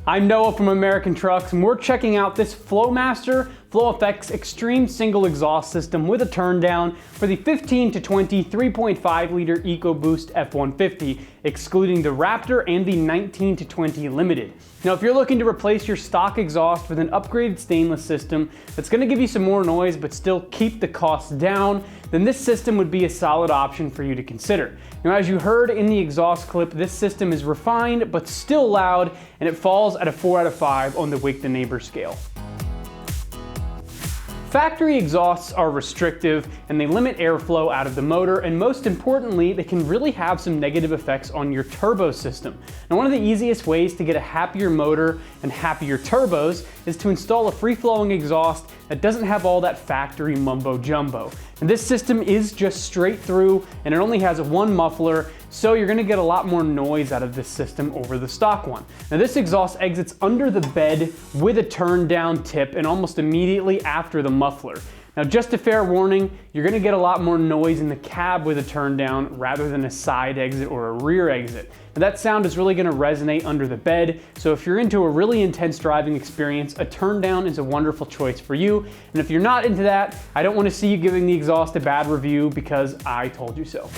I'm Noah from American Trucks, and we're checking out this Flowmaster FlowFX Extreme Single Exhaust System with a turn down for the 15 to 20 3.5 liter EcoBoost F-150, excluding the Raptor and the 19 to 20 Limited. Now, if you're looking to replace your stock exhaust with an upgraded stainless system that's going to give you some more noise but still keep the costs down, then this system would be a solid option for you to consider. Now, as you heard in the exhaust clip, this system is refined but still loud, and it falls at a 4 out of 5 on the Wake the Neighbor scale. Factory exhausts are restrictive and they limit airflow out of the motor, and most importantly, they can really have some negative effects on your turbo system. Now, one of the easiest ways to get a happier motor and happier turbos is to install a free-flowing exhaust that doesn't have all that factory mumbo jumbo. And this system is just straight through, and it only has one muffler, so you're gonna get a lot more noise out of this system over the stock one. Now, this exhaust exits under the bed with a turn down tip and almost immediately after the muffler. Now, just a fair warning, you're gonna get a lot more noise in the cab with a turn down rather than a side exit or a rear exit. Now, that sound is really gonna resonate under the bed, so if you're into a really intense driving experience, a turn down is a wonderful choice for you. And if you're not into that, I don't wanna see you giving the exhaust a bad review because I told you so.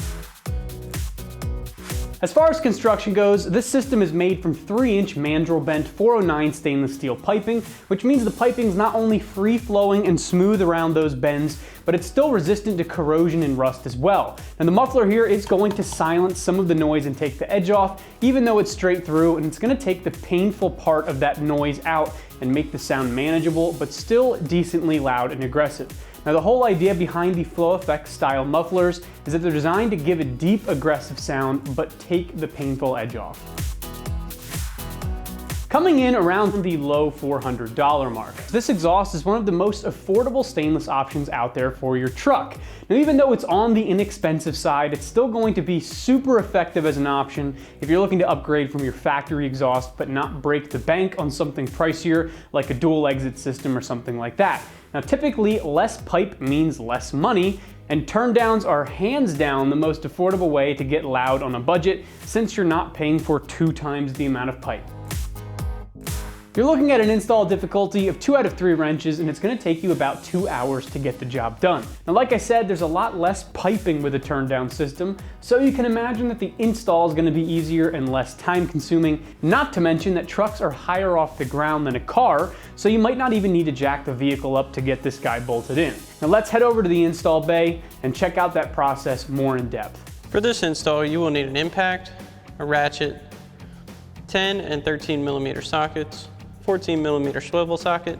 As far as construction goes, this system is made from 3-inch mandrel bent 409 stainless steel piping, which means the piping is not only free flowing and smooth around those bends, but it's still resistant to corrosion and rust as well. And the muffler here is going to silence some of the noise and take the edge off, even though it's straight through, and it's going to take the painful part of that noise out and make the sound manageable, but still decently loud and aggressive. Now, the whole idea behind the FlowFX style mufflers is that they're designed to give a deep, aggressive sound, but take the painful edge off. Coming in around the low $400 mark, this exhaust is one of the most affordable stainless options out there for your truck. Now, even though it's on the inexpensive side, it's still going to be super effective as an option if you're looking to upgrade from your factory exhaust but not break the bank on something pricier like a dual exit system or something like that. Now, typically, less pipe means less money, and turn downs are hands down the most affordable way to get loud on a budget, since you're not paying for 2 times the amount of pipe. You're looking at an install difficulty of 2 out of 3 wrenches, and it's going to take you about 2 hours to get the job done. Now, like I said, there's a lot less piping with a turn down system, so you can imagine that the install is going to be easier and less time consuming, not to mention that trucks are higher off the ground than a car, so you might not even need to jack the vehicle up to get this guy bolted in. Now, let's head over to the install bay and check out that process more in depth. For this install, you will need an impact, a ratchet, 10 and 13 millimeter sockets, 14 millimeter swivel socket,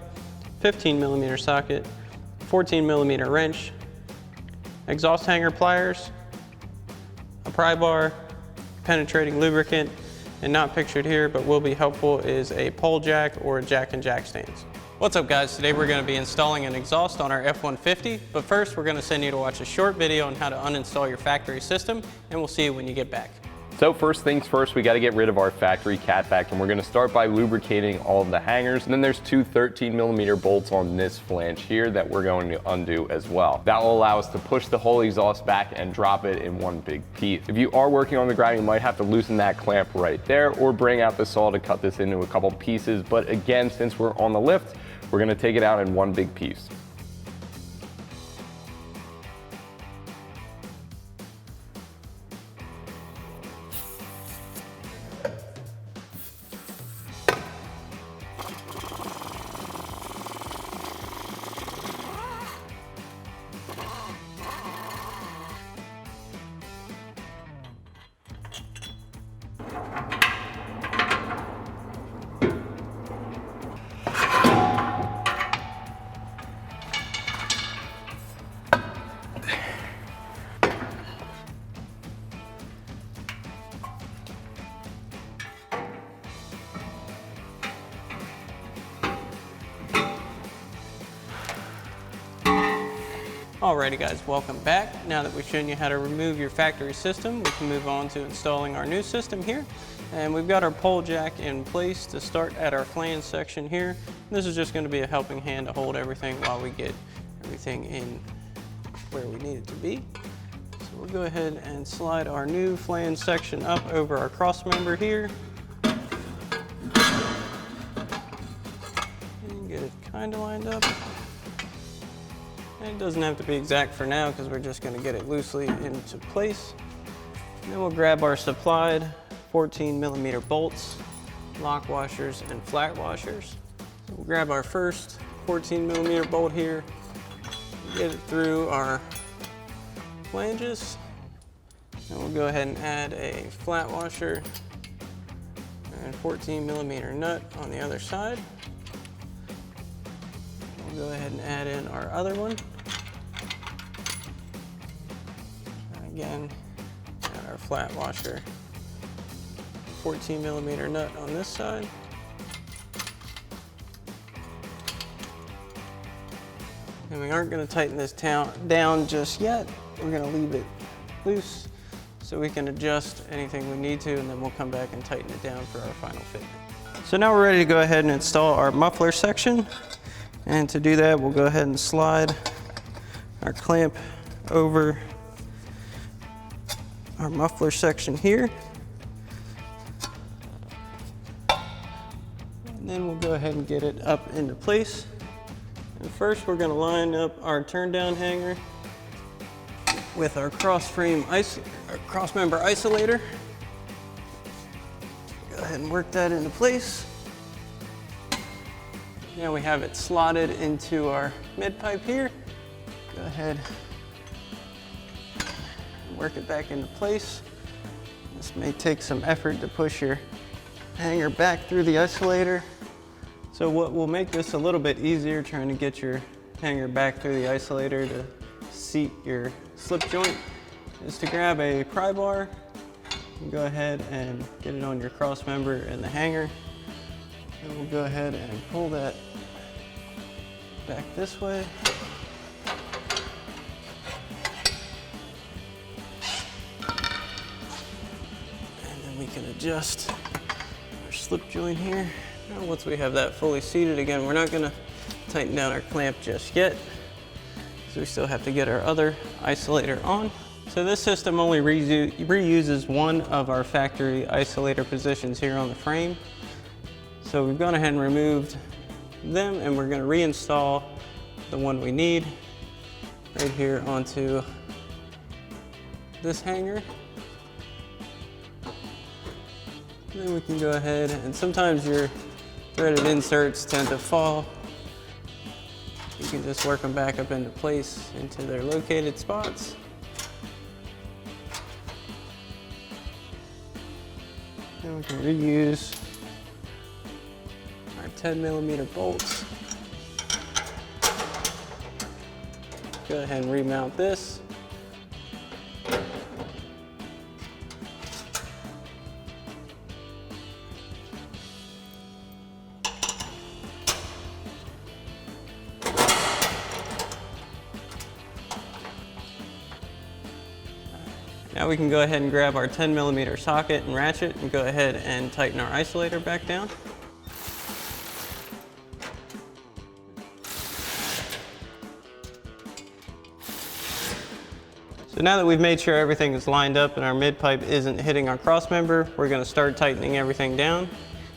15 millimeter socket, 14 millimeter wrench, exhaust hanger pliers, a pry bar, penetrating lubricant, and not pictured here but will be helpful is a pole jack or a jack and jack stands. What's up, guys? Today we're going to be installing an exhaust on our F-150, but first we're going to send you to watch a short video on how to uninstall your factory system, and we'll see you when you get back. So first things first, we got to get rid of our factory catback, and we're going to start by lubricating all of the hangers. And then there's 2 13 millimeter bolts on this flange here that we're going to undo as well. That will allow us to push the whole exhaust back and drop it in one big piece. If you are working on the ground, you might have to loosen that clamp right there or bring out the saw to cut this into a couple pieces. But again, since we're on the lift, we're going to take it out in one big piece. Alrighty guys, welcome back. Now that we've shown you how to remove your factory system, we can move on to installing our new system here. And we've got our pole jack in place to start at our flange section here. This is just going to be a helping hand to hold everything while we get everything in where we need it to be. So we'll go ahead and slide our new flange section up over our cross member here. Get it kind of lined up. And it doesn't have to be exact for now because we're just going to get it loosely into place. And then we'll grab our supplied 14 millimeter bolts, lock washers, and flat washers. So we'll grab our first 14 millimeter bolt here, get it through our flanges, and we'll go ahead and add a flat washer and 14 millimeter nut on the other side. We'll go ahead and add in our other one. Again, add our flat washer, 14 millimeter nut on this side. And we aren't going to tighten this down just yet. We're going to leave it loose so we can adjust anything we need to, and then we'll come back and tighten it down for our final fitment. So now we're ready to go ahead and install our muffler section. And to do that, we'll go ahead and slide our clamp over our muffler section here. And then we'll go ahead and get it up into place. And first we're going to line up our turn down hanger with our crossmember isolator. Go ahead and work that into place. Now we have it slotted into our mid pipe here. Go ahead and work it back into place. This may take some effort to push your hanger back through the isolator. So what will make this a little bit easier trying to get your hanger back through the isolator to seat your slip joint is to grab a pry bar and go ahead and get it on your cross member in the hanger. And we'll go ahead and pull that back this way. And then we can adjust our slip joint here. Now once we have that fully seated, again, we're not gonna tighten down our clamp just yet, so we still have to get our other isolator on. So this system only reuses one of our factory isolator positions here on the frame. So we've gone ahead and removed them, and we're going to reinstall the one we need right here onto this hanger. And then we can go ahead, and sometimes your threaded inserts tend to fall. You can just work them back up into place into their located spots. And we can reuse our 10 millimeter bolts. Go ahead and remount this. Now we can go ahead and grab our 10 millimeter socket and ratchet and go ahead and tighten our isolator back down. So now that we've made sure everything is lined up and our mid pipe isn't hitting our cross member, we're going to start tightening everything down.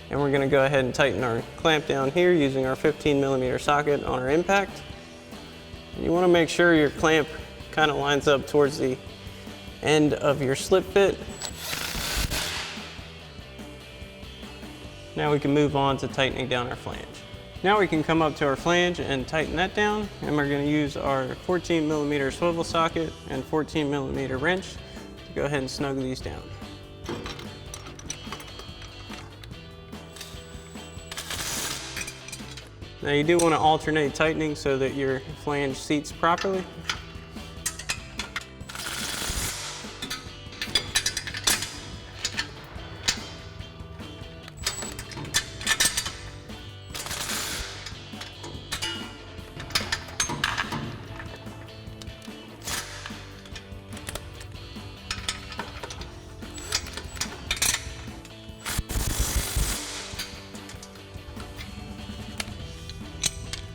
And we're going to go ahead and tighten our clamp down here using our 15 millimeter socket on our impact. And you want to make sure your clamp kind of lines up towards the end of your slip fit. Now we can move on to tightening down our flange. Now we can come up to our flange and tighten that down, and we're going to use our 14 millimeter swivel socket and 14 millimeter wrench to go ahead and snug these down. Now you do want to alternate tightening so that your flange seats properly.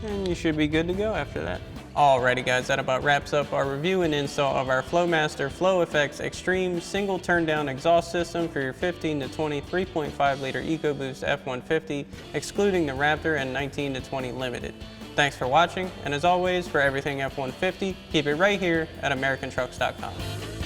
And you should be good to go after that. Alrighty guys, that about wraps up our review and install of our Flowmaster FlowFX Extreme single turn down exhaust system for your 15 to 20 3.5 liter EcoBoost F-150, excluding the Raptor and 19 to 20 Limited. Thanks for watching, and as always, for everything F-150, keep it right here at AmericanTrucks.com.